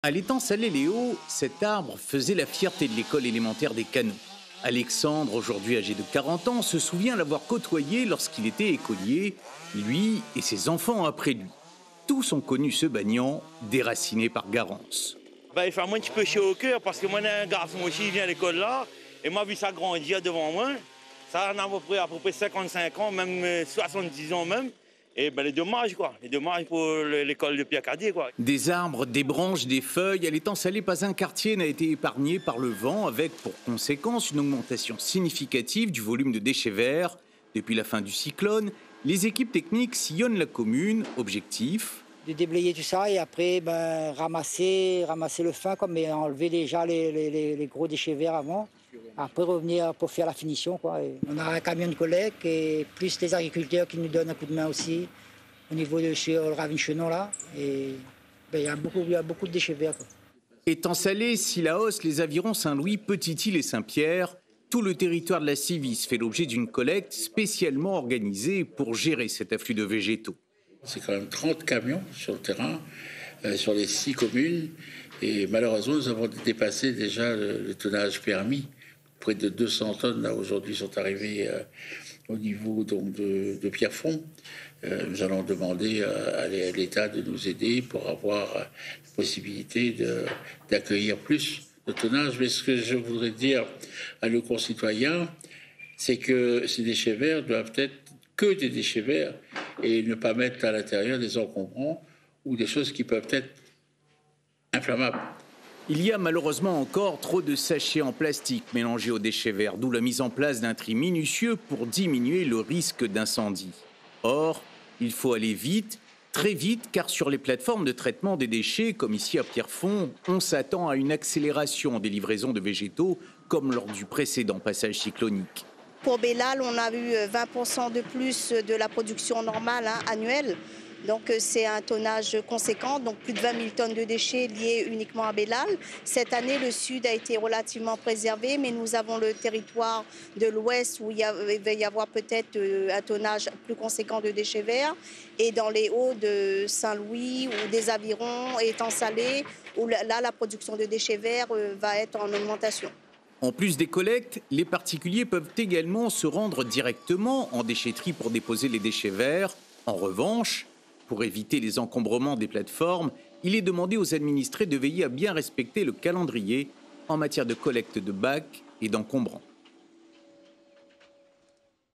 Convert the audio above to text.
À l'étang Salé-Léo, cet arbre faisait la fierté de l'école élémentaire des Canons. Alexandre, aujourd'hui âgé de 40 ans, se souvient l'avoir côtoyé lorsqu'il était écolier, lui et ses enfants après lui. Tous ont connu ce banyan, déraciné par Garance. Il fait un petit peu chaud au cœur parce que moi, j'ai un garçon aussi, il vient à l'école là, et moi, vu ça grandir devant moi, ça a à peu près 55 ans, même 70 ans même. Et les dommages, quoi. Les dommages pour l'école de Pierre Cadier, quoi. Des arbres, des branches, des feuilles, à l'étang Salé, pas un quartier n'a été épargné par le vent, avec pour conséquence une augmentation significative du volume de déchets verts. Depuis la fin du cyclone, les équipes techniques sillonnent la commune. Objectif: de déblayer tout ça et après ramasser le fin, mais enlever déjà les gros déchets verts avant. Après revenir pour faire la finition, quoi. Et on a un camion de collecte et plus les agriculteurs qui nous donnent un coup de main aussi au niveau de chez Ravine-Chenon là. Et il y a beaucoup de déchets verts, quoi. Étang Salé, Sillaos, les avirons Saint-Louis, Petit-Île et Saint-Pierre, tout le territoire de la Civis fait l'objet d'une collecte spécialement organisée pour gérer cet afflux de végétaux. C'est quand même 30 camions sur le terrain, sur les 6 communes. Et malheureusement, nous avons dépassé déjà le tonnage permis. Près de 200 tonnes, là, aujourd'hui, sont arrivées au niveau donc, de Pierrefonds. Nous allons demander à l'État de nous aider pour avoir la possibilité d'accueillir plus de tonnage. Mais ce que je voudrais dire à nos concitoyens, c'est que ces déchets verts doivent être que des déchets verts et ne pas mettre à l'intérieur des encombrants ou des choses qui peuvent être inflammables. Il y a malheureusement encore trop de sachets en plastique mélangés aux déchets verts, d'où la mise en place d'un tri minutieux pour diminuer le risque d'incendie. Or, il faut aller vite, très vite, car sur les plateformes de traitement des déchets, comme ici à Pierrefonds, on s'attend à une accélération des livraisons de végétaux, comme lors du précédent passage cyclonique. Pour Bellal, on a eu 20% de plus de la production normale annuelle. Donc c'est un tonnage conséquent, donc plus de 20 000 tonnes de déchets liés uniquement à Bellal. Cette année, le sud a été relativement préservé, mais nous avons le territoire de l'ouest où il va y avoir peut-être un tonnage plus conséquent de déchets verts. Et dans les hauts de Saint-Louis ou des Avirons, Étang Salé, où là, la production de déchets verts va être en augmentation. En plus des collectes, les particuliers peuvent également se rendre directement en déchetterie pour déposer les déchets verts. En revanche, pour éviter les encombrements des plateformes, il est demandé aux administrés de veiller à bien respecter le calendrier en matière de collecte de bacs et d'encombrants.